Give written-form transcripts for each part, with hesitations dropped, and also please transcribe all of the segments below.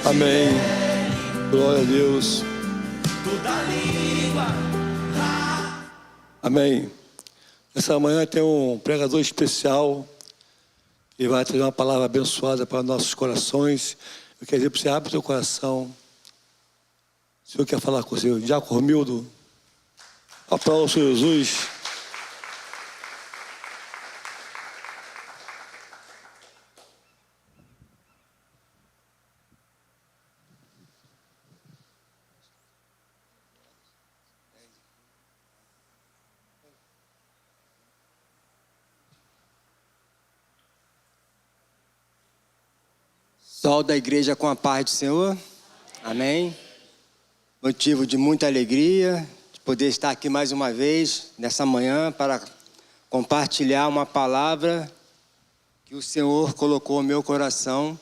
Amém. Glória a Deus. Amém. Essa manhã tem um pregador especial que vai trazer uma palavra abençoada para nossos corações. Eu quero dizer para você, abre o teu coração. O Senhor quer falar com você. Diácono Romildo, aplauda o Senhor Jesus. Sol da igreja com a paz do Senhor, amém. Motivo de muita alegria de poder estar aqui mais uma vez nessa manhã para compartilhar uma palavra que o Senhor colocou no meu coração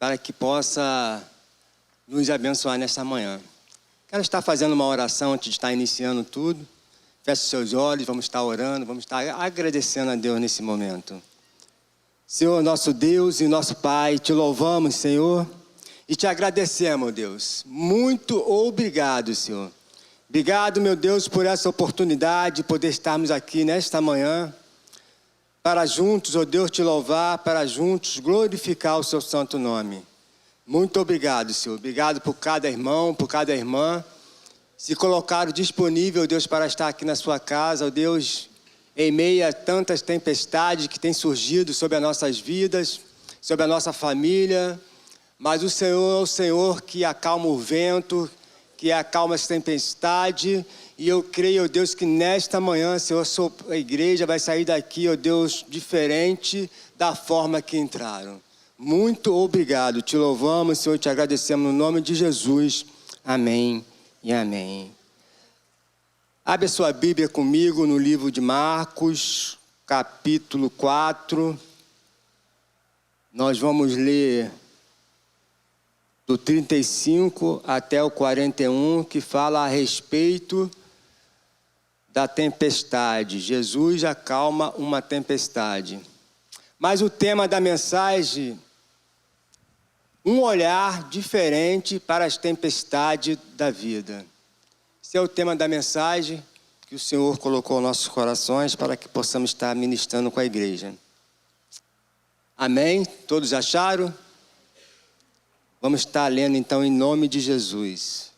para que possa nos abençoar nessa manhã. Quero estar fazendo uma oração antes de estar iniciando tudo. Feche seus olhos, vamos estar orando, vamos estar agradecendo a Deus nesse momento. Senhor, nosso Deus e nosso Pai, te louvamos, Senhor, e te agradecemos, Deus. Muito obrigado, Senhor. Obrigado, meu Deus, por essa oportunidade de poder estarmos aqui nesta manhã, para juntos, ó Deus, te louvar, para juntos glorificar o seu santo nome. Muito obrigado, Senhor. Obrigado por cada irmão, por cada irmã, se colocaram disponível, Deus, para estar aqui na sua casa, ó Deus, em meio a tantas tempestades que têm surgido sobre as nossas vidas, sobre a nossa família, mas o Senhor é o Senhor que acalma o vento, que acalma essa tempestade, e eu creio, ó Deus, que nesta manhã, Senhor, a igreja vai sair daqui, ó Deus, diferente da forma que entraram. Muito obrigado, te louvamos, Senhor, te agradecemos no nome de Jesus, amém e amém. Abre a sua Bíblia comigo no livro de Marcos, capítulo 4. Nós vamos ler do 35 até o 41, que fala a respeito da tempestade. Jesus acalma uma tempestade. Mas o tema da mensagem, um olhar diferente para as tempestades da vida. Esse é o tema da mensagem que o Senhor colocou nos nossos corações para que possamos estar ministrando com a igreja. Amém? Todos acharam? Vamos estar lendo então em nome de Jesus.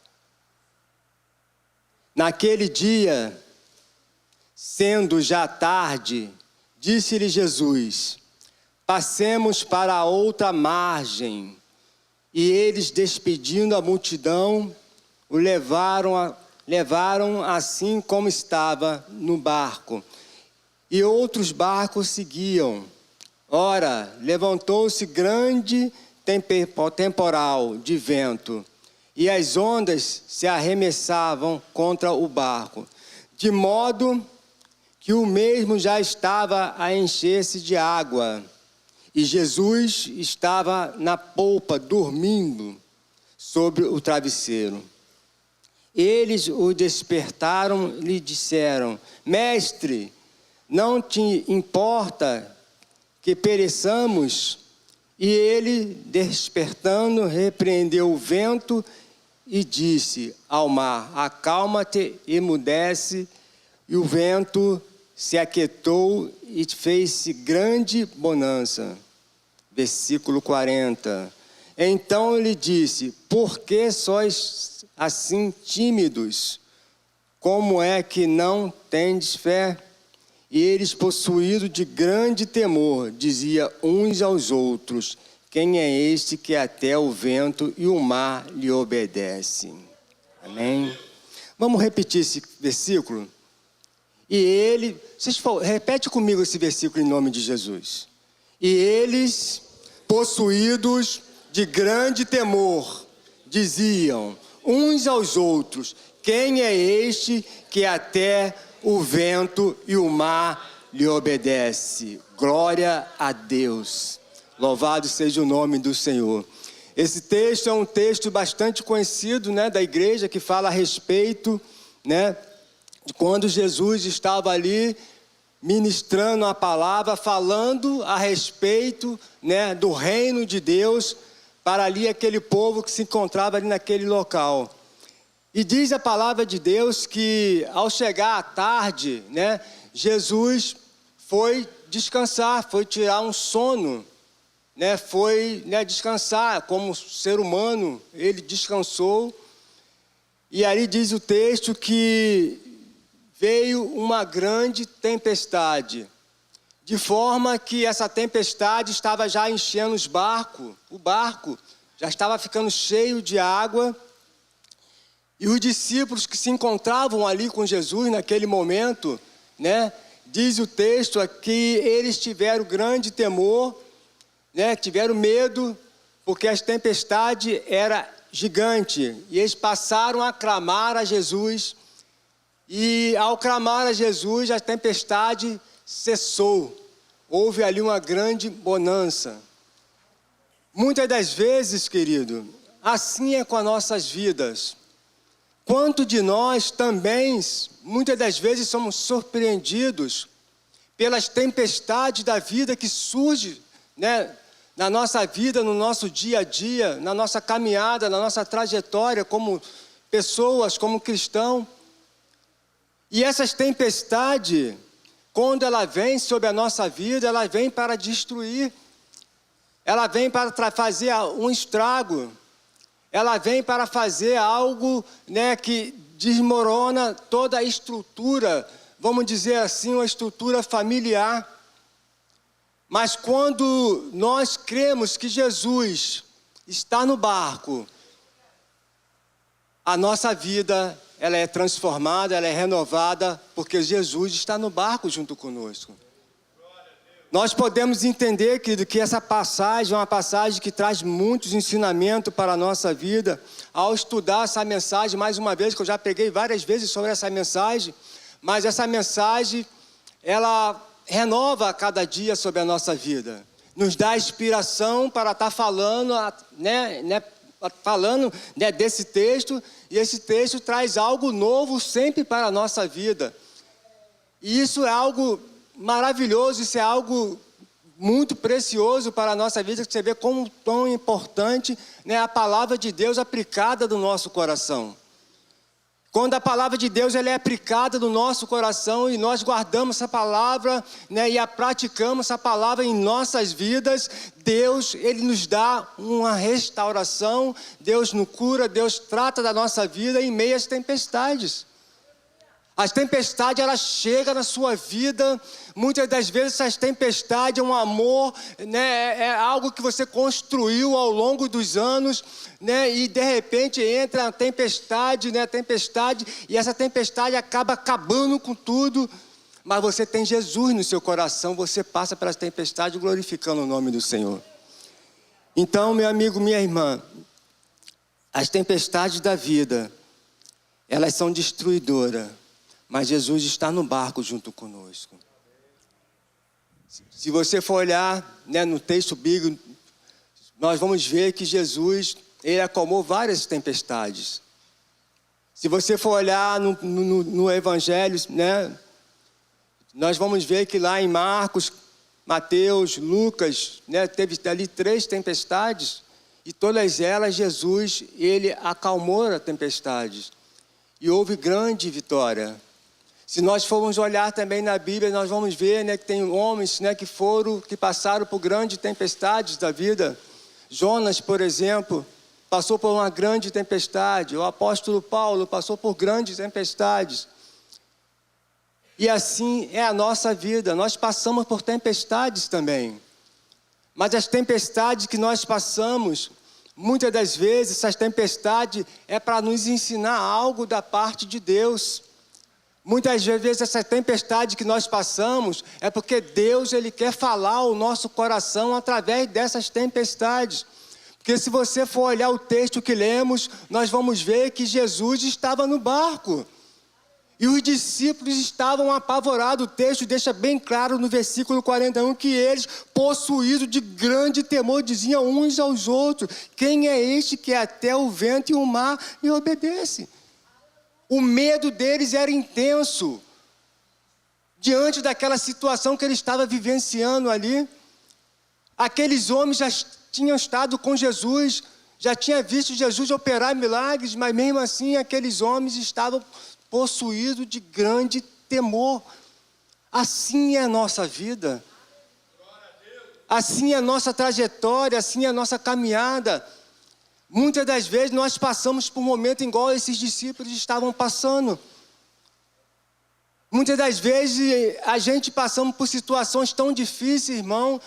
Naquele dia, sendo já tarde, disse-lhe Jesus: passemos para a outra margem. E eles, despedindo a multidão, o levaram assim como estava no barco. E outros barcos seguiam. Ora, levantou-se grande temporal de vento, e as ondas se arremessavam contra o barco, de modo que o mesmo já estava a encher-se de água. E Jesus estava na polpa, dormindo sobre o travesseiro. Eles o despertaram e lhe disseram: Mestre, não te importa que pereçamos? E ele, despertando, repreendeu o vento e disse ao mar: acalma-te, emudece. E o vento se aquietou e fez-se grande bonança. Versículo 40. Então ele disse: por que sois assim tímidos? Como é que não tendes fé? E eles, possuídos de grande temor, diziam uns aos outros: quem é este que até o vento e o mar lhe obedecem? Amém? Vamos repetir esse versículo? E ele, repete comigo esse versículo em nome de Jesus. E eles, possuídos de grande temor, diziam uns aos outros: quem é este que até o vento e o mar lhe obedece? Glória a Deus. Louvado seja o nome do Senhor. Esse texto é um texto bastante conhecido, né, da igreja, que fala a respeito, né, de quando Jesus estava ali ministrando a palavra, falando a respeito, né, do reino de Deus para ali aquele povo que se encontrava ali naquele local. E diz a palavra de Deus que ao chegar à tarde, né, Jesus foi descansar, foi tirar um sono, né, foi, né, descansar como ser humano, ele descansou. E aí diz o texto que veio uma grande tempestade, de forma que essa tempestade estava já enchendo o barco já estava ficando cheio de água. E os discípulos que se encontravam ali com Jesus naquele momento, né, diz o texto aqui, eles tiveram grande temor, né, tiveram medo, porque a tempestade era gigante. E eles passaram a clamar a Jesus. E ao clamar a Jesus, a tempestade cessou. Houve ali uma grande bonança. Muitas das vezes, querido, assim é com as nossas vidas. Quanto de nós também, muitas das vezes, somos surpreendidos pelas tempestades da vida que surgem, né, na nossa vida, no nosso dia a dia, na nossa caminhada, na nossa trajetória como pessoas, como cristãos. E essas tempestades, quando ela vem sobre a nossa vida, ela vem para destruir, ela vem para fazer um estrago, ela vem para fazer algo, né, que desmorona toda a estrutura, vamos dizer assim, uma estrutura familiar. Mas quando nós cremos que Jesus está no barco, a nossa vida, ela é transformada, ela é renovada, porque Jesus está no barco junto conosco. Nós podemos entender que essa passagem é uma passagem que traz muitos ensinamentos para a nossa vida. Ao estudar essa mensagem, mais uma vez, que eu já preguei várias vezes sobre essa mensagem, mas essa mensagem, ela renova a cada dia sobre a nossa vida. Nos dá inspiração para estar falando, falando desse texto, e esse texto traz algo novo sempre para a nossa vida. E isso é algo maravilhoso, isso é algo muito precioso para a nossa vida, que você vê como tão importante, né, a palavra de Deus aplicada no nosso coração. Quando a palavra de Deus ela é aplicada no nosso coração e nós guardamos essa palavra, né, e a praticamos essa palavra em nossas vidas, Deus, ele nos dá uma restauração, Deus nos cura, Deus trata da nossa vida em meio às tempestades. As tempestades, elas chegam na sua vida, muitas das vezes essas tempestades é um amor, né, é algo que você construiu ao longo dos anos, né, e de repente entra a tempestade, né, e essa tempestade acaba acabando com tudo, mas você tem Jesus no seu coração, você passa pelas tempestades glorificando o nome do Senhor. Então, meu amigo, minha irmã, as tempestades da vida, elas são destruidoras. Mas Jesus está no barco junto conosco. Se você for olhar, né, no texto bíblico, nós vamos ver que Jesus, ele acalmou várias tempestades. Se você for olhar no Evangelho, né, nós vamos ver que lá em Marcos, Mateus, Lucas, né, teve ali 3 tempestades. E todas elas, Jesus, ele acalmou as tempestades. E houve grande vitória. Se nós formos olhar também na Bíblia, nós vamos ver, né, que tem homens, né, que passaram por grandes tempestades da vida. Jonas, por exemplo, passou por uma grande tempestade. O apóstolo Paulo passou por grandes tempestades. E assim é a nossa vida. Nós passamos por tempestades também. Mas as tempestades que nós passamos, muitas das vezes, essas tempestades é para nos ensinar algo da parte de Deus. Muitas vezes essa tempestade que nós passamos é porque Deus, ele quer falar ao nosso coração através dessas tempestades. Porque se você for olhar o texto que lemos, nós vamos ver que Jesus estava no barco. E os discípulos estavam apavorados. O texto deixa bem claro no versículo 41 que eles, possuídos de grande temor, diziam uns aos outros: quem é este que até o vento e o mar lhe obedece? O medo deles era intenso, diante daquela situação que ele estava vivenciando ali. Aqueles homens já tinham estado com Jesus, já tinham visto Jesus operar milagres, mas mesmo assim aqueles homens estavam possuídos de grande temor. Assim é a nossa vida. Assim é a nossa trajetória, assim é a nossa caminhada. Muitas das vezes nós passamos por um momento igual esses discípulos estavam passando. Muitas das vezes a gente passamos por situações tão difíceis, irmão,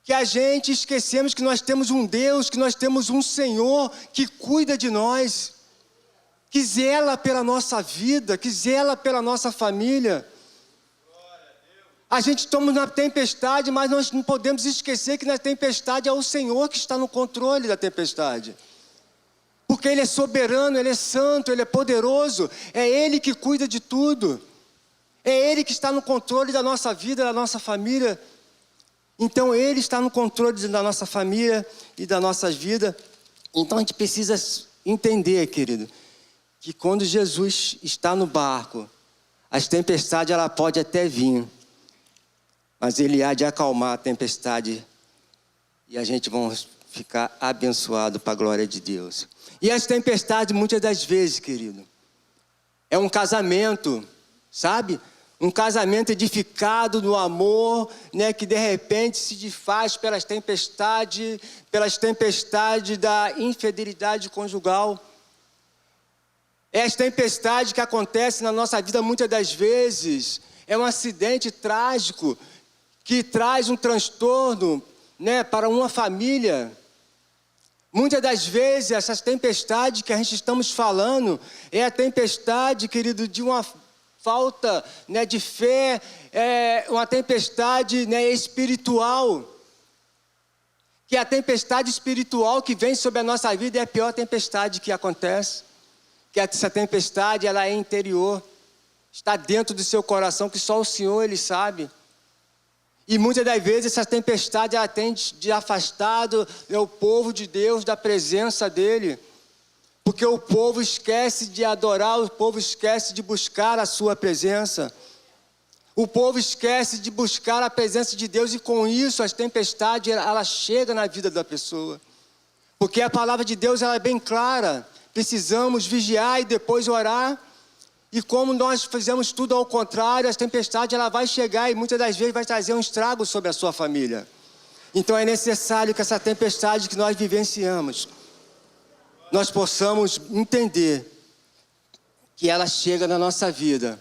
que a gente esquecemos que nós temos um Deus, que nós temos um Senhor que cuida de nós, que zela pela nossa vida, que zela pela nossa família. A gente estamos na tempestade, mas nós não podemos esquecer que na tempestade é o Senhor que está no controle da tempestade. Porque Ele é soberano, Ele é santo, Ele é poderoso, é Ele que cuida de tudo. É Ele que está no controle da nossa vida, da nossa família. Então Ele está no controle da nossa família e da nossa vida. Então a gente precisa entender, querido, que quando Jesus está no barco, as tempestades ela pode até vir, mas Ele há de acalmar a tempestade e a gente vai ficar abençoado para a glória de Deus. E as tempestades, muitas das vezes, querido, é um casamento, sabe? Um casamento edificado no amor, né? Que de repente se desfaz pelas tempestades da infidelidade conjugal. É as tempestades que acontecem na nossa vida muitas das vezes. É um acidente trágico que traz um transtorno, né, para uma família. Muitas das vezes, essas tempestades que a gente estamos falando, é a tempestade, querido, de uma falta, né, de fé, é uma tempestade, né, espiritual. Que a tempestade espiritual que vem sobre a nossa vida é a pior tempestade que acontece. Que essa tempestade, ela é interior, está dentro do seu coração, que só o Senhor, Ele sabe. E muitas das vezes essa tempestade ela tem de afastado o povo de Deus da presença dEle. Porque o povo esquece de adorar, o povo esquece de buscar a sua presença. O povo esquece de buscar a presença de Deus e com isso as tempestades ela chega na vida da pessoa. Porque a palavra de Deus ela é bem clara. Precisamos vigiar e depois orar. E como nós fizemos tudo ao contrário, a tempestade ela vai chegar e muitas das vezes vai trazer um estrago sobre a sua família. Então é necessário que essa tempestade que nós vivenciamos, nós possamos entender que ela chega na nossa vida,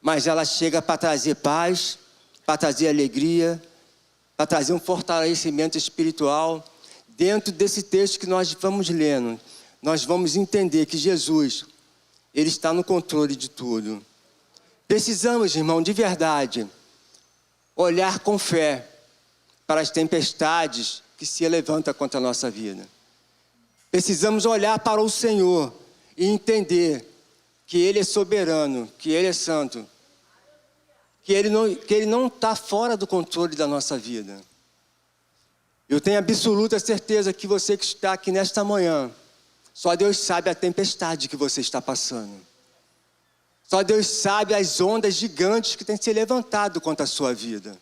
mas ela chega para trazer paz, para trazer alegria, para trazer um fortalecimento espiritual. Dentro desse texto que nós vamos lendo, nós vamos entender que Jesus, Ele está no controle de tudo. Precisamos, irmão, de verdade, olhar com fé para as tempestades que se levantam contra a nossa vida. Precisamos olhar para o Senhor e entender que Ele é soberano, que Ele é santo, que Ele não está fora do controle da nossa vida. Eu tenho absoluta certeza que você que está aqui nesta manhã, só Deus sabe a tempestade que você está passando. Só Deus sabe as ondas gigantes que têm se levantado contra a sua vida.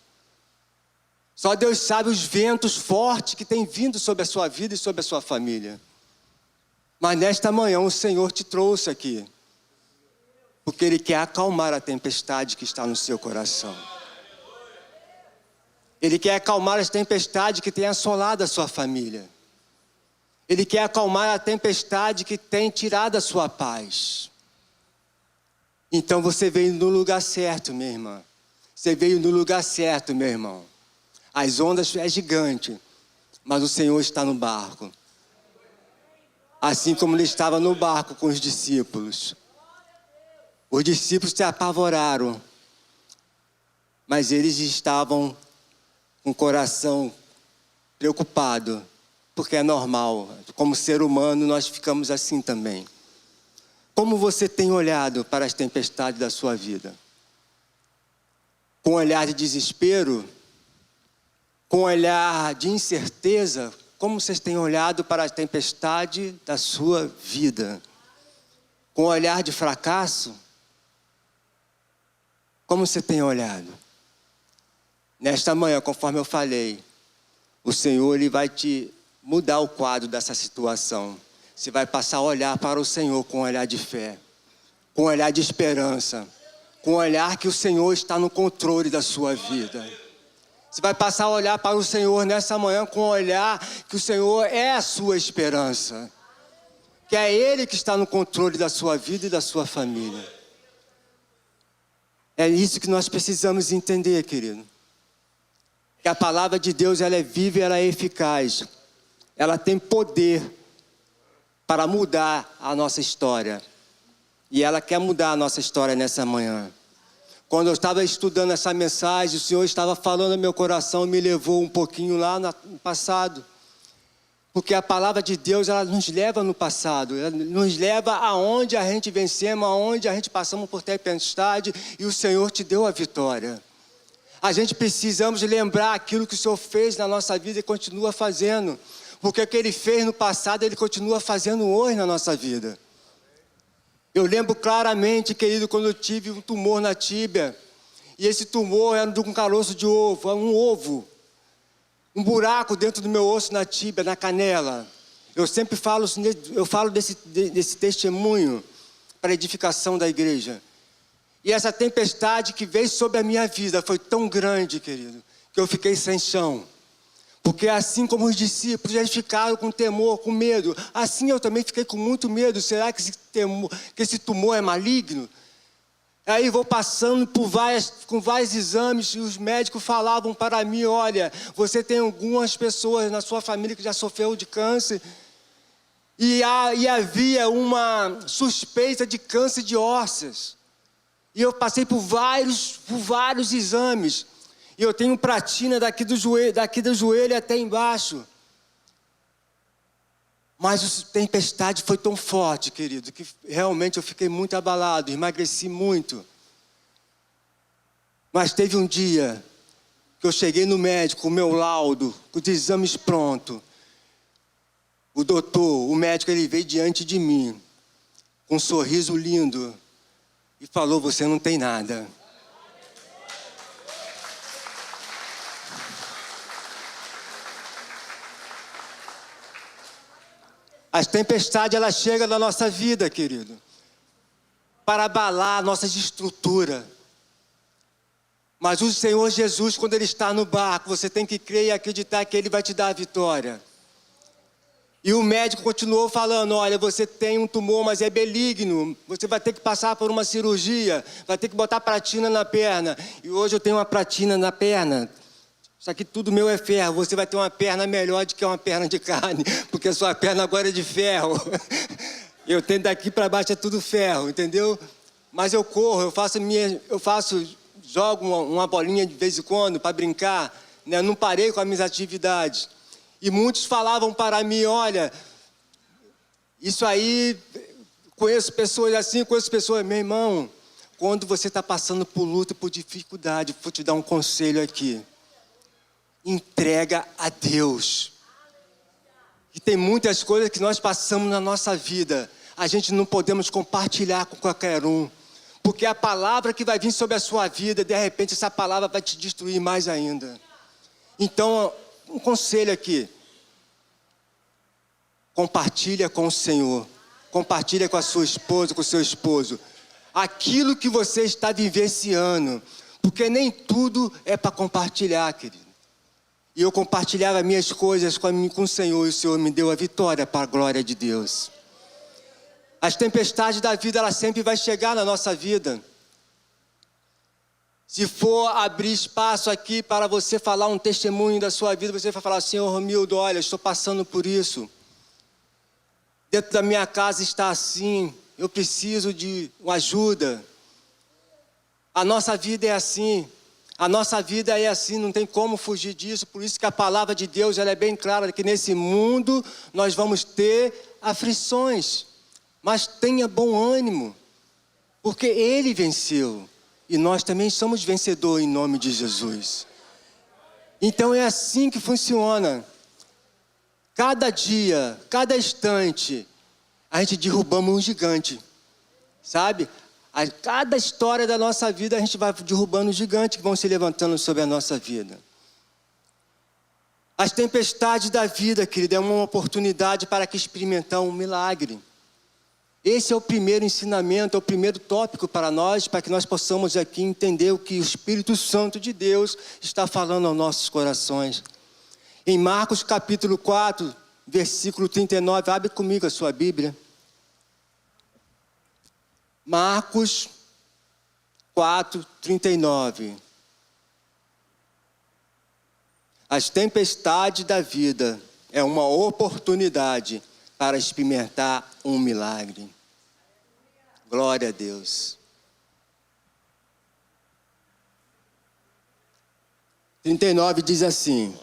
Só Deus sabe os ventos fortes que têm vindo sobre a sua vida e sobre a sua família. Mas nesta manhã o Senhor te trouxe aqui, porque Ele quer acalmar a tempestade que está no seu coração. Ele quer acalmar as tempestades que têm assolado a sua família. Ele quer acalmar a tempestade que tem tirado a sua paz. Então você veio no lugar certo, minha irmã. Você veio no lugar certo, meu irmão. As ondas é gigante, mas o Senhor está no barco. Assim como Ele estava no barco com os discípulos. Os discípulos se apavoraram, mas eles estavam com o coração preocupado, porque é normal. Como ser humano, nós ficamos assim também. Como você tem olhado para as tempestades da sua vida? Com um olhar de desespero? Com um olhar de incerteza? Como vocês têm olhado para a tempestade da sua vida? Com um olhar de fracasso? Como você tem olhado? Nesta manhã, conforme eu falei, o Senhor ele vai te mudar o quadro dessa situação. Você vai passar a olhar para o Senhor com um olhar de fé, com um olhar de esperança, com um olhar que o Senhor está no controle da sua vida. Você vai passar a olhar para o Senhor nessa manhã com um olhar que o Senhor é a sua esperança, que é Ele que está no controle da sua vida e da sua família. É isso que nós precisamos entender, querido. Que a palavra de Deus, ela é viva e ela é eficaz. Ela tem poder para mudar a nossa história. E ela quer mudar a nossa história nessa manhã. Quando eu estava estudando essa mensagem, o Senhor estava falando no meu coração, me levou um pouquinho lá no passado. Porque a palavra de Deus, ela nos leva no passado, ela nos leva aonde a gente vencemos, aonde a gente passamos por tempestade e o Senhor te deu a vitória. A gente precisamos lembrar aquilo que o Senhor fez na nossa vida e continua fazendo. Porque o que Ele fez no passado, Ele continua fazendo hoje na nossa vida. Eu lembro claramente, querido, quando eu tive um tumor na tíbia. E esse tumor era de um caroço de ovo, um ovo. Um buraco dentro do meu osso na tíbia, na canela. Eu sempre falo desse testemunho para a edificação da igreja. E essa tempestade que veio sobre a minha vida foi tão grande, querido, que eu fiquei sem chão. Porque assim como os discípulos, eles ficaram com temor, com medo. Assim eu também fiquei com muito medo. Será que esse tumor é maligno? Aí vou passando com vários exames e os médicos falavam para mim, olha, você tem algumas pessoas na sua família que já sofreu de câncer. E havia uma suspeita de câncer de ossos. E eu passei por vários exames. E eu tenho platina daqui do joelho até embaixo. Mas a tempestade foi tão forte, querido, que realmente eu fiquei muito abalado, emagreci muito. Mas teve um dia que eu cheguei no médico com o meu laudo, com os exames prontos. O médico, ele veio diante de mim, com um sorriso lindo, e falou, você não tem nada. As tempestades, elas chegam na nossa vida, querido, para abalar a nossa estrutura. Mas o Senhor Jesus, quando Ele está no barco, você tem que crer e acreditar que Ele vai te dar a vitória. E o médico continuou falando, olha, você tem um tumor, mas é benigno. Você vai ter que passar por uma cirurgia, vai ter que botar platina na perna. E hoje eu tenho uma platina na perna. Isso aqui tudo meu é ferro. Você vai ter uma perna melhor do que uma perna de carne, porque a sua perna agora é de ferro. Eu tenho daqui para baixo é tudo ferro, entendeu? Mas eu corro, jogo uma bolinha de vez em quando para brincar, né? Eu não parei com as minhas atividades. E muitos falavam para mim, olha, isso aí, conheço pessoas assim, meu irmão, quando você está passando por luta, por dificuldade, vou te dar um conselho aqui. Entrega a Deus. E tem muitas coisas que nós passamos na nossa vida, a gente não podemos compartilhar com qualquer um. Porque a palavra que vai vir sobre a sua vida, de repente essa palavra vai te destruir mais ainda. Então, um conselho aqui. Compartilha com o Senhor. Compartilha com a sua esposa, com o seu esposo. Aquilo que você está vivenciando. Porque nem tudo é para compartilhar, querido. E eu compartilhava minhas coisas com o Senhor. E o Senhor me deu a vitória para a glória de Deus. As tempestades da vida, ela sempre vai chegar na nossa vida. Se for abrir espaço aqui para você falar um testemunho da sua vida, você vai falar, Senhor Romildo, olha, estou passando por isso. Dentro da minha casa está assim, eu preciso de uma ajuda. A nossa vida é assim, não tem como fugir disso. Por isso que a palavra de Deus, ela é bem clara, que nesse mundo nós vamos ter aflições. Mas tenha bom ânimo, porque Ele venceu. E nós também somos vencedores em nome de Jesus. Então é assim que funciona. Cada dia, cada instante, a gente derrubamos um gigante. Sabe? A cada história da nossa vida, a gente vai derrubando gigantes que vão se levantando sobre a nossa vida. As tempestades da vida, querido, é uma oportunidade para que experimentar um milagre. Esse é o primeiro ensinamento, é o primeiro tópico para nós, para que nós possamos aqui entender o que o Espírito Santo de Deus está falando aos nossos corações. Em Marcos capítulo 4, versículo 39, abre comigo a sua Bíblia. Marcos 4, 39. As tempestades da vida é uma oportunidade para experimentar um milagre. Glória a Deus. 39 diz assim: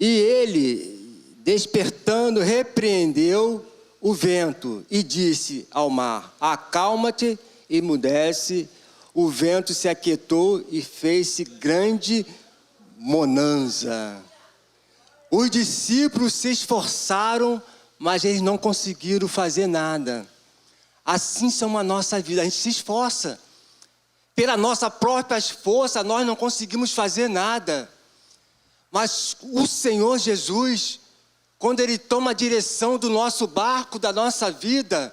e ele, despertando, repreendeu o vento e disse ao mar: acalma-te e emudece. O vento se aquietou e fez-se grande bonança. Os discípulos se esforçaram, mas eles não conseguiram fazer nada. Assim são a nossa vida, a gente se esforça. Pela nossa própria força, nós não conseguimos fazer nada. Mas o Senhor Jesus, quando Ele toma a direção do nosso barco, da nossa vida,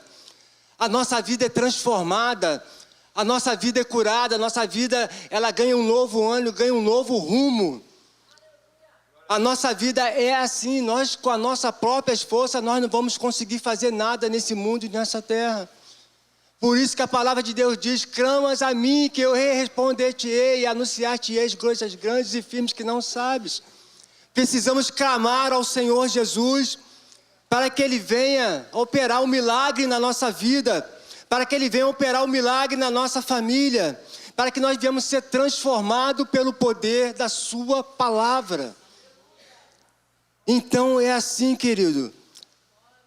a nossa vida é transformada, a nossa vida é curada, a nossa vida ela ganha um novo ânimo, ganha um novo rumo. A nossa vida é assim, nós com a nossa própria força, nós não vamos conseguir fazer nada nesse mundo e nessa terra. Por isso que a palavra de Deus diz: clamas a mim que eu responder-te-ei e anunciar-te-eis coisas grandes e firmes que não sabes. Precisamos clamar ao Senhor Jesus para que Ele venha operar um milagre na nossa vida, para que Ele venha operar um milagre na nossa família, para que nós venhamos ser transformados pelo poder da sua palavra. Então é assim, querido.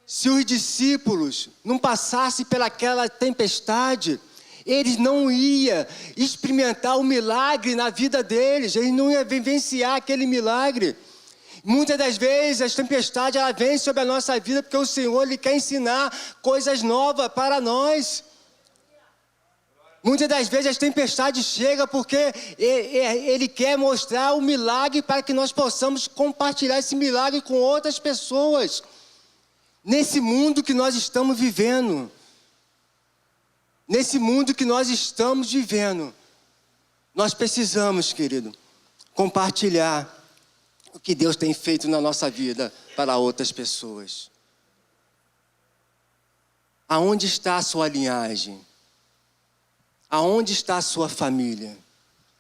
Se os discípulos não passassem pelaquela tempestade, eles não iam experimentar o milagre na vida deles, eles não iam vivenciar aquele milagre. Muitas das vezes as tempestades ela vem sobre a nossa vida porque o Senhor Ele quer ensinar coisas novas para nós. Muitas das vezes as tempestades chegam porque Ele quer mostrar o milagre para que nós possamos compartilhar esse milagre com outras pessoas. Nesse mundo que nós estamos vivendo. Nesse mundo que nós estamos vivendo. Nós precisamos, querido, compartilhar o que Deus tem feito na nossa vida para outras pessoas. Aonde está a sua linhagem? Aonde está a sua família?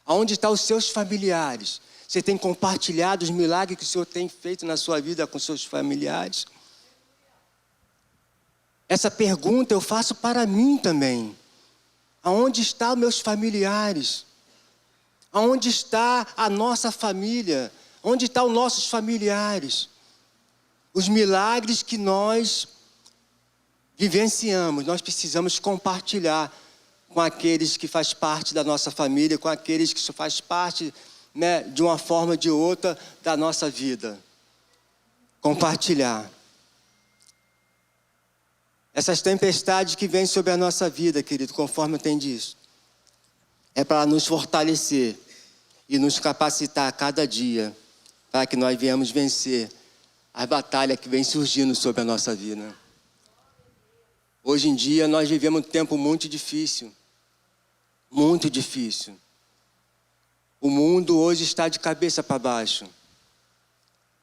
Aonde estão os seus familiares? Você tem compartilhado os milagres que o Senhor tem feito na sua vida com seus familiares? Essa pergunta eu faço para mim também. Aonde estão meus familiares? Aonde está a nossa família? Onde estão os nossos familiares? Os milagres que nós vivenciamos, nós precisamos compartilhar com aqueles que fazem parte da nossa família, com aqueles que fazem parte, né, de uma forma ou de outra da nossa vida. Compartilhar. Essas tempestades que vêm sobre a nossa vida, querido, conforme eu tenho dito, é para nos fortalecer e nos capacitar a cada dia, para que nós venhamos vencer a batalha que vem surgindo sobre a nossa vida. Hoje em dia nós vivemos um tempo muito difícil. Muito difícil. O mundo hoje está de cabeça para baixo.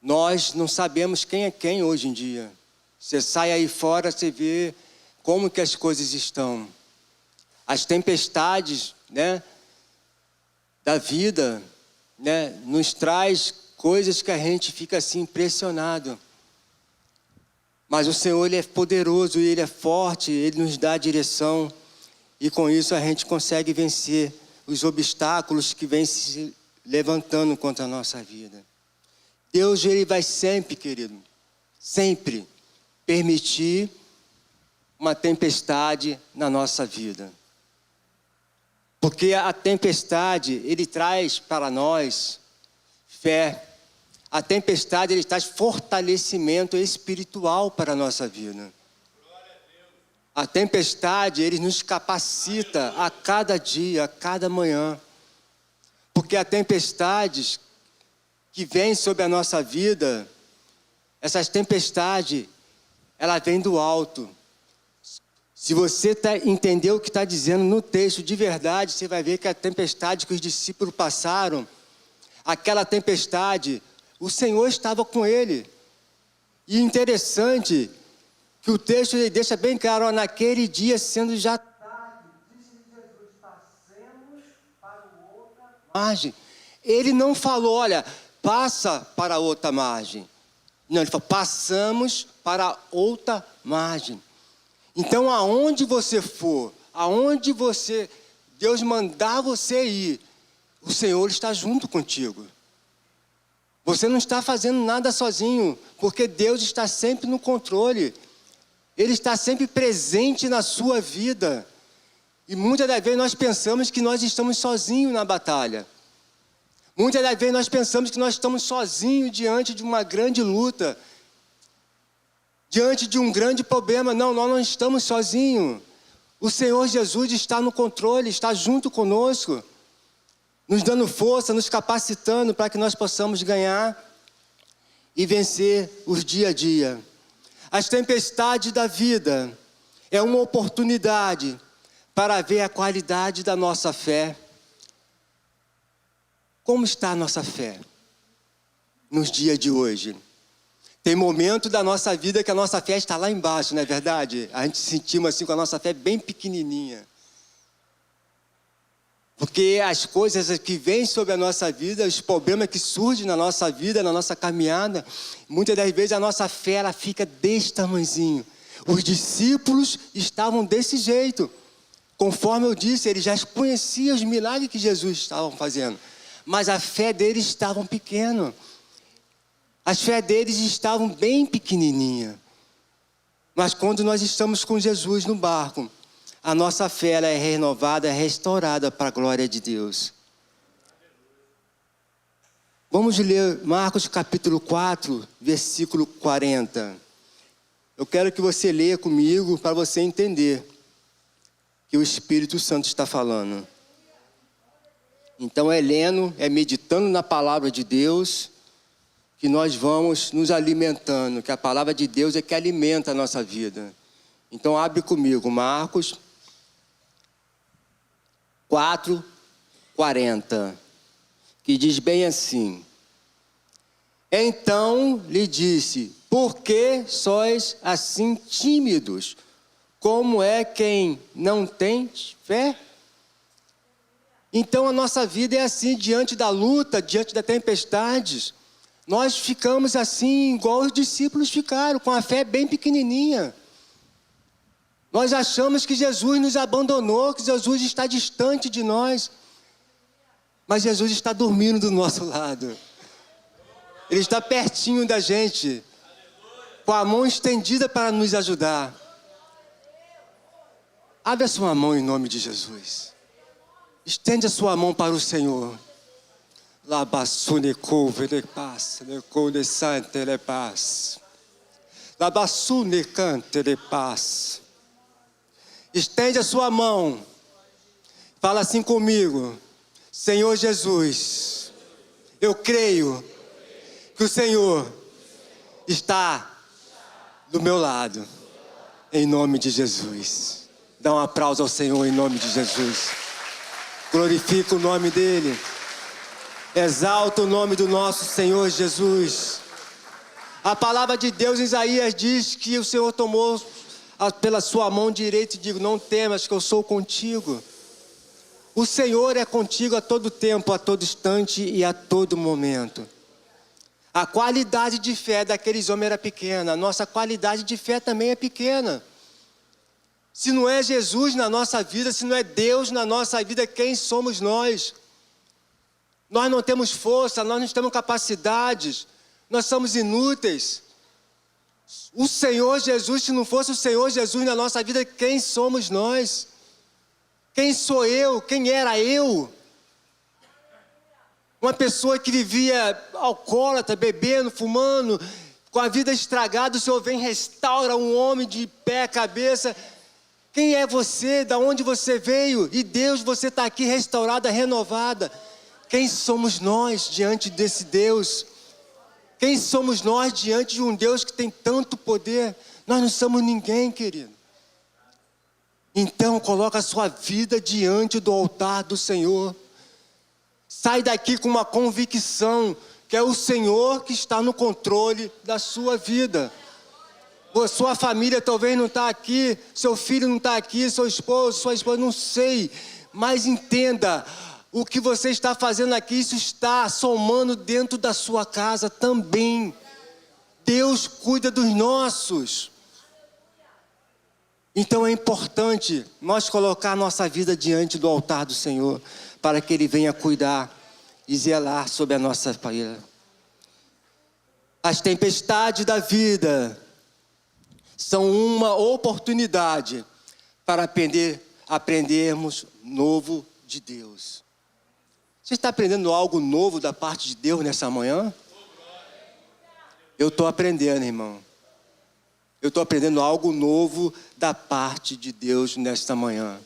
Nós não sabemos quem é quem hoje em dia. Você sai aí fora, você vê como que as coisas estão. As tempestades, né, da vida, né, nos traz coisas que a gente fica assim impressionado. Mas o Senhor, Ele é poderoso, Ele é forte, Ele nos dá a direção. E com isso a gente consegue vencer os obstáculos que vêm se levantando contra a nossa vida. Deus, Ele vai sempre, querido, sempre permitir uma tempestade na nossa vida. Porque a tempestade, Ele traz para nós fé. A tempestade, Ele traz fortalecimento espiritual para a nossa vida. A tempestade, Ele nos capacita a cada dia, a cada manhã. Porque a tempestade, que vem sobre a nossa vida, essas tempestades, ela vem do alto. Se você entender o que está dizendo no texto de verdade, você vai ver que a tempestade que os discípulos passaram, aquela tempestade, o Senhor estava com ele. E interessante que o texto ele deixa bem claro, ó, naquele dia, sendo já tarde, disse Jesus, passemos para outra margem. Ele não falou, olha, passa para outra margem. Não, ele falou, passamos para outra margem. Então, aonde você for, Deus mandar você ir, o Senhor está junto contigo. Você não está fazendo nada sozinho, porque Deus está sempre no controle. Ele está sempre presente na sua vida. E muitas das vezes nós pensamos que nós estamos sozinhos na batalha. Muitas das vezes nós pensamos que nós estamos sozinhos diante de uma grande luta, diante de um grande problema. Não, nós não estamos sozinhos. O Senhor Jesus está no controle, está junto conosco, nos dando força, nos capacitando para que nós possamos ganhar e vencer os dia a dia. As tempestades da vida é uma oportunidade para ver a qualidade da nossa fé. Como está a nossa fé nos dias de hoje? Tem momento da nossa vida que a nossa fé está lá embaixo, não é verdade? A gente se sentimos assim com a nossa fé bem pequenininha. Porque as coisas que vêm sobre a nossa vida, os problemas que surgem na nossa vida, na nossa caminhada, muitas das vezes a nossa fé ela fica desse tamanhozinho. Os discípulos estavam desse jeito. Conforme eu disse, eles já conheciam os milagres que Jesus estava fazendo. Mas a fé deles estava pequena. As fé deles estavam bem pequenininha. Mas quando nós estamos com Jesus no barco, a nossa fé ela é renovada, é restaurada para a glória de Deus. Vamos ler Marcos capítulo 4, versículo 40. Eu quero que você leia comigo para você entender que o Espírito Santo está falando. Então é lendo, é meditando na palavra de Deus, que nós vamos nos alimentando, que a palavra de Deus é que alimenta a nossa vida. Então abre comigo, Marcos 4, 40, que diz bem assim: Então lhe disse, por que sois assim tímidos? Como é quem não tem fé? Então a nossa vida é assim, diante da luta, diante das tempestades. Nós ficamos assim, igual os discípulos ficaram, com a fé bem pequenininha. Nós achamos que Jesus nos abandonou, que Jesus está distante de nós. Mas Jesus está dormindo do nosso lado. Ele está pertinho da gente, com a mão estendida para nos ajudar. Abre a sua mão em nome de Jesus. Estende a sua mão para o Senhor. Labassuneco velepas, neco de sante lepas. Labassunecante lepas. Estende a sua mão. Fala assim comigo. Senhor Jesus, eu creio que o Senhor está do meu lado. Em nome de Jesus. Dá um aplauso ao Senhor em nome de Jesus. Glorifica o nome dEle. Exalta o nome do nosso Senhor Jesus. A palavra de Deus em Isaías diz que o Senhor tomou pela sua mão direita e diz, não temas que eu sou contigo. O Senhor é contigo a todo tempo, a todo instante e a todo momento. A qualidade de fé daqueles homens era pequena. A nossa qualidade de fé também é pequena. Se não é Jesus na nossa vida, se não é Deus na nossa vida, quem somos nós? Nós não temos força, nós não temos capacidades, nós somos inúteis. O Senhor Jesus, se não fosse o Senhor Jesus na nossa vida, quem somos nós? Quem sou eu? Quem era eu? Uma pessoa que vivia alcoólatra, bebendo, fumando, com a vida estragada, o Senhor vem e restaura um homem de pé, cabeça. Quem é você? Da onde você veio? E Deus, você está aqui restaurada, renovada. Quem somos nós diante desse Deus? Quem somos nós diante de um Deus que tem tanto poder? Nós não somos ninguém, querido. Então, coloca a sua vida diante do altar do Senhor. Sai daqui com uma convicção que é o Senhor que está no controle da sua vida. Sua família talvez não está aqui, seu filho não está aqui, seu esposo, sua esposa, não sei. Mas entenda, o que você está fazendo aqui, isso está somando dentro da sua casa também. Deus cuida dos nossos. Então é importante nós colocar nossa vida diante do altar do Senhor, para que Ele venha cuidar e zelar sobre a nossa família. As tempestades da vida são uma oportunidade para aprendermos novo de Deus. Você está aprendendo algo novo da parte de Deus nessa manhã? Eu estou aprendendo, irmão. Eu estou aprendendo algo novo da parte de Deus nesta manhã.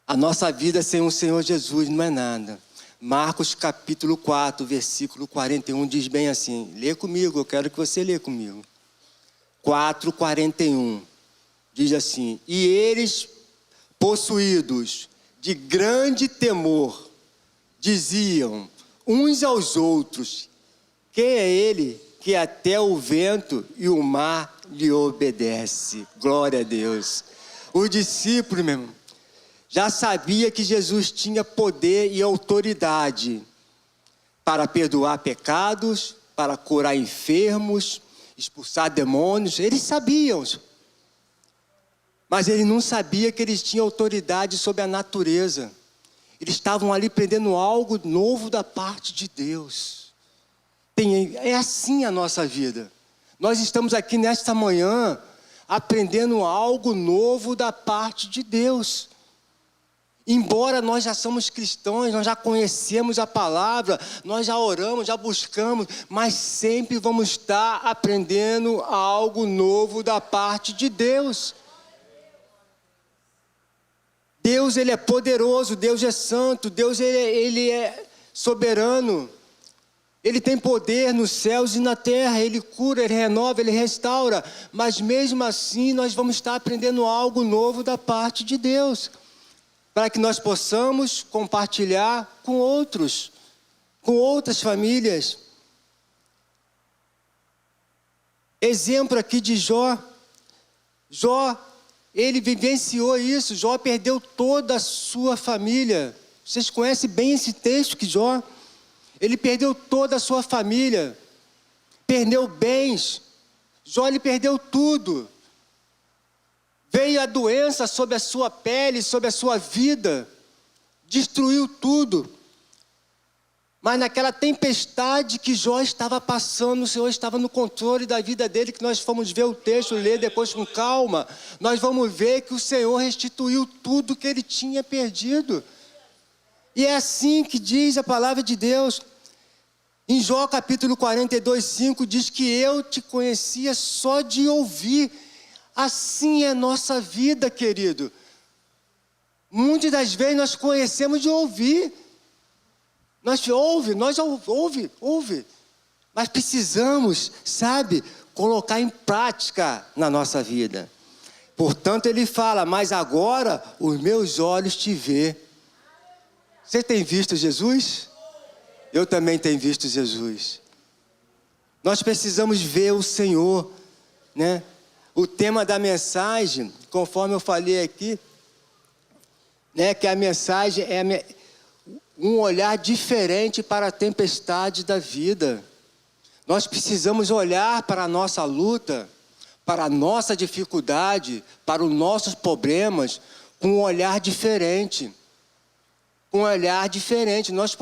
A nossa vida sem o Senhor Jesus não é nada. Marcos capítulo 4, versículo 41 diz bem assim. Lê comigo, eu quero que você lê comigo. 4:41 diz assim: e eles, possuídos de grande temor, diziam uns aos outros: quem é ele que até o vento e o mar lhe obedece? Glória a Deus. O discípulo, meu irmão, já sabia que Jesus tinha poder e autoridade para perdoar pecados, para curar enfermos, expulsar demônios. Eles sabiam, mas ele não sabia que eles tinham autoridade sobre a natureza. Eles estavam ali aprendendo algo novo da parte de Deus. É assim a nossa vida. Nós estamos aqui nesta manhã aprendendo algo novo da parte de Deus. Embora nós já somos cristãos, nós já conhecemos a palavra, nós já oramos, já buscamos, mas sempre vamos estar aprendendo algo novo da parte de Deus. Deus, Ele é poderoso, Deus é santo, Deus ele é soberano. Ele tem poder nos céus e na terra, Ele cura, Ele renova, Ele restaura. Mas mesmo assim nós vamos estar aprendendo algo novo da parte de Deus, para que nós possamos compartilhar com outros, com outras famílias. Exemplo aqui de Jó. Jó, ele vivenciou isso. Jó perdeu toda a sua família. Vocês conhecem bem esse texto que Jó? Ele perdeu toda a sua família. Perdeu bens. Jó, ele perdeu tudo. Veio a doença sobre a sua pele, sobre a sua vida, destruiu tudo. Mas naquela tempestade que Jó estava passando, o Senhor estava no controle da vida dele, que nós fomos ver o texto, ler depois com calma. Nós vamos ver que o Senhor restituiu tudo que ele tinha perdido. E é assim que diz a palavra de Deus. Em Jó capítulo 42, 5, diz que eu te conhecia só de ouvir. Assim é nossa vida, querido. Muitas das vezes nós conhecemos de ouvir. Nós ouve. Mas precisamos, sabe, colocar em prática na nossa vida. Portanto, ele fala, mas agora os meus olhos te vê. Você tem visto Jesus? Eu também tenho visto Jesus. Nós precisamos ver o Senhor, né? O tema da mensagem, conforme eu falei aqui, né, que a mensagem é um olhar diferente para a tempestade da vida. Nós precisamos olhar para a nossa luta, para a nossa dificuldade, para os nossos problemas, com um olhar diferente. Com um olhar diferente. Nós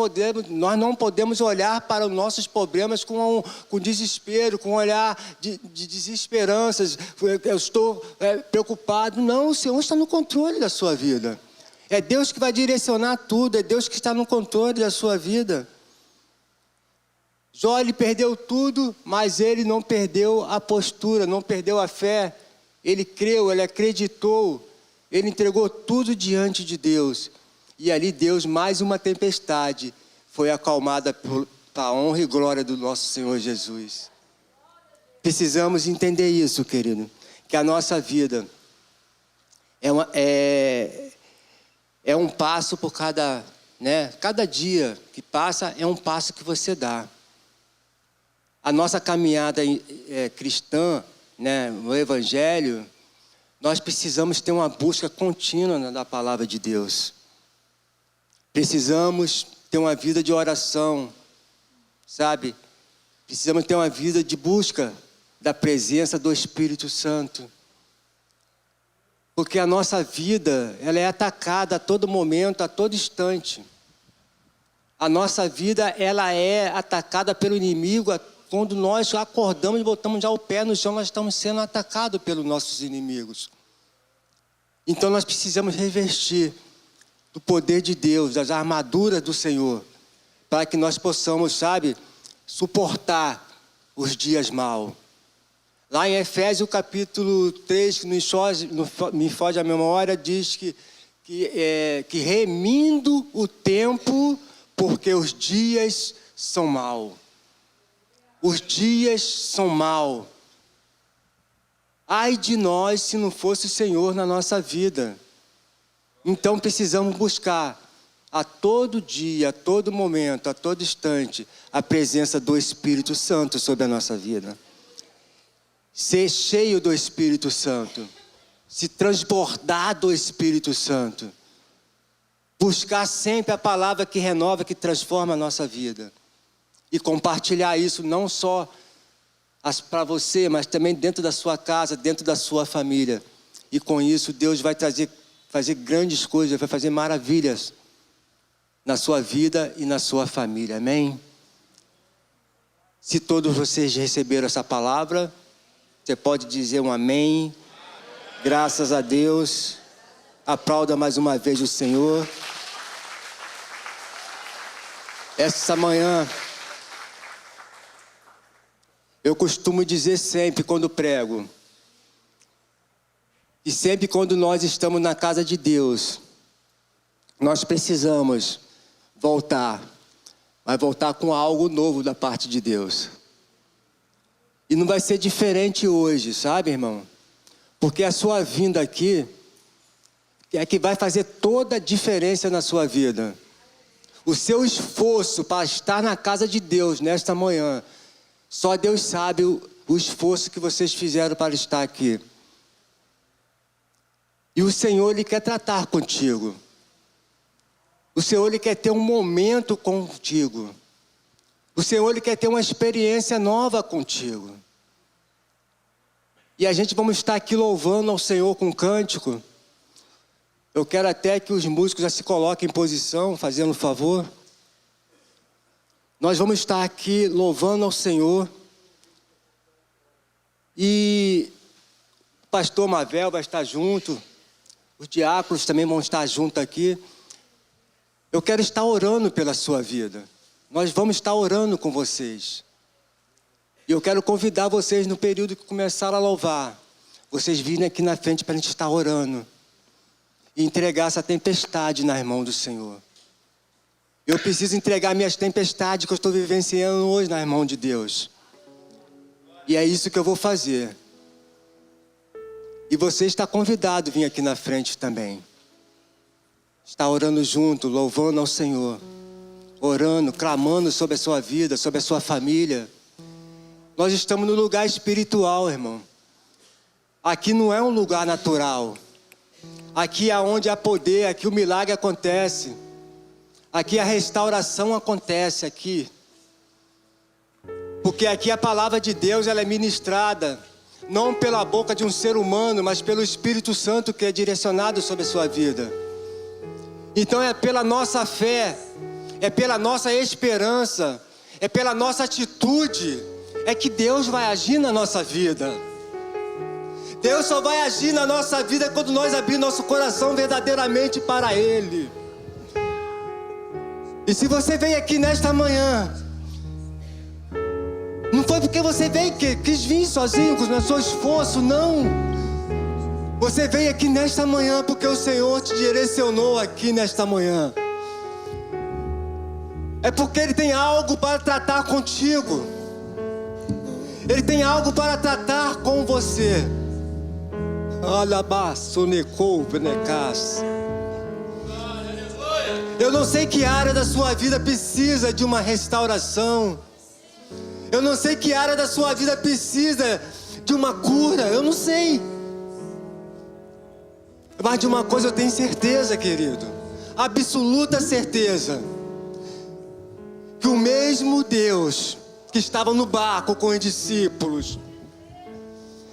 não podemos olhar para os nossos problemas com desespero, com um olhar de desesperanças. Eu estou preocupado. Não, o Senhor está no controle da sua vida. É Deus que vai direcionar tudo, é Deus que está no controle da sua vida. Jó, ele perdeu tudo, mas ele não perdeu a postura, não perdeu a fé. Ele creu, ele acreditou, ele entregou tudo diante de Deus. E ali Deus, mais uma tempestade, foi acalmada para a honra e glória do nosso Senhor Jesus. Precisamos entender isso, querido, que a nossa vida é um passo por cada dia que passa é um passo que você dá. A nossa caminhada cristã, no Evangelho, nós precisamos ter uma busca contínua da palavra de Deus. Precisamos ter uma vida de oração, sabe? Precisamos ter uma vida de busca da presença do Espírito Santo. Porque a nossa vida, ela é atacada a todo momento, a todo instante. A nossa vida, ela é atacada pelo inimigo. Quando nós acordamos e botamos já o pé no chão, nós estamos sendo atacados pelos nossos inimigos. Então nós precisamos revestir do poder de Deus, das armaduras do Senhor, para que nós possamos, suportar os dias maus. Lá em Efésios, capítulo 3, que me foge a memória, diz que remindo o tempo, porque os dias são maus. Os dias são maus. Ai de nós se não fosse o Senhor na nossa vida. Então precisamos buscar a todo dia, a todo momento, a todo instante, a presença do Espírito Santo sobre a nossa vida. Ser cheio do Espírito Santo. Se transbordar do Espírito Santo. Buscar sempre a palavra que renova, que transforma a nossa vida. E compartilhar isso não só para você, mas também dentro da sua casa, dentro da sua família. E com isso Deus vai fazer grandes coisas, vai fazer maravilhas na sua vida e na sua família. Amém? Se todos vocês receberam essa palavra, você pode dizer um amém. Graças a Deus. Aplauda mais uma vez o Senhor. Essa manhã, eu costumo dizer sempre quando prego, e sempre quando nós estamos na casa de Deus, nós precisamos voltar, mas voltar com algo novo da parte de Deus. E não vai ser diferente hoje, sabe, irmão? Porque a sua vinda aqui é que vai fazer toda a diferença na sua vida. O seu esforço para estar na casa de Deus nesta manhã, só Deus sabe o esforço que vocês fizeram para estar aqui. E o Senhor, Ele quer tratar contigo. O Senhor, Ele quer ter um momento contigo. O Senhor, Ele quer ter uma experiência nova contigo. E a gente vamos estar aqui louvando ao Senhor com cântico. Eu quero até que os músicos já se coloquem em posição, fazendo um favor. Nós vamos estar aqui louvando ao Senhor. E o pastor Mavel vai estar junto. Os diáconos também vão estar junto aqui. Eu quero estar orando pela sua vida. Nós vamos estar orando com vocês. E eu quero convidar vocês no período que começaram a louvar. Vocês virem aqui na frente para a gente estar orando. E entregar essa tempestade nas mãos do Senhor. Eu preciso entregar minhas tempestades que eu estou vivenciando hoje nas mãos de Deus. E é isso que eu vou fazer. E você está convidado a vir aqui na frente também. Está orando junto, louvando ao Senhor. Orando, clamando sobre a sua vida, sobre a sua família. Nós estamos no lugar espiritual, irmão. Aqui não é um lugar natural. Aqui é onde há poder, aqui o milagre acontece. Aqui a restauração acontece aqui. Porque aqui a palavra de Deus ela é ministrada, não pela boca de um ser humano, mas pelo Espírito Santo que é direcionado sobre a sua vida. Então é pela nossa fé, é pela nossa esperança, é pela nossa atitude, é que Deus vai agir na nossa vida. Deus só vai agir na nossa vida quando nós abrirmos nosso coração verdadeiramente para Ele. E se você veio aqui nesta manhã, não foi porque você veio que quis vir sozinho com o seu esforço, não. Você veio aqui nesta manhã porque o Senhor te direcionou aqui nesta manhã. É porque Ele tem algo para tratar contigo. Ele tem algo para tratar com você. Eu não sei que área da sua vida precisa de uma restauração. Eu não sei que área da sua vida precisa de uma cura. Eu não sei. Mas de uma coisa eu tenho certeza, querido. Absoluta certeza. Que o mesmo Deus que estava no barco com os discípulos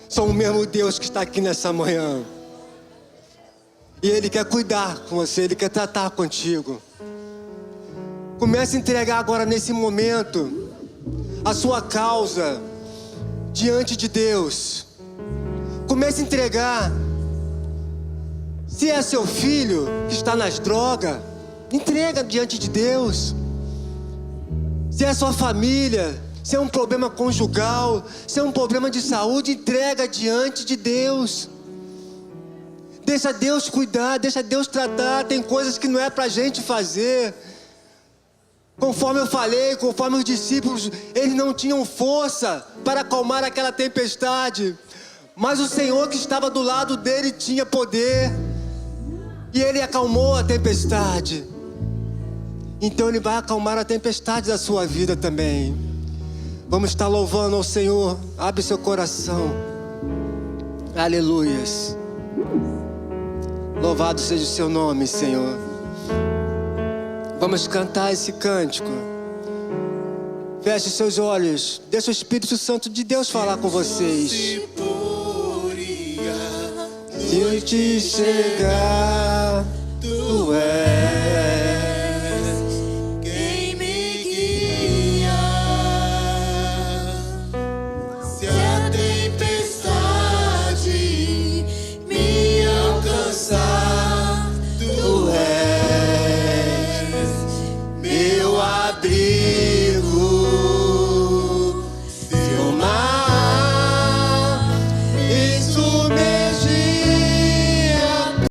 são o mesmo Deus que está aqui nessa manhã. E Ele quer cuidar com você, Ele quer tratar contigo. Comece a entregar agora nesse momento a sua causa diante de Deus. Comece a entregar. Se é seu filho que está nas drogas, entrega diante de Deus. Se é sua família, se é um problema conjugal, se é um problema de saúde, entrega diante de Deus. Deixa Deus cuidar, deixa Deus tratar. Tem coisas que não é pra gente fazer. Conforme eu falei, conforme os discípulos, eles não tinham força para acalmar aquela tempestade. Mas o Senhor que estava do lado dele tinha poder. E Ele acalmou a tempestade. Então Ele vai acalmar a tempestade da sua vida também. Vamos estar louvando ao Senhor. Abre seu coração. Aleluias. Louvado seja o seu nome, Senhor. Vamos cantar esse cântico. Feche seus olhos. Deixa o Espírito Santo de Deus falar com vocês. Se eu te chegar, tu és.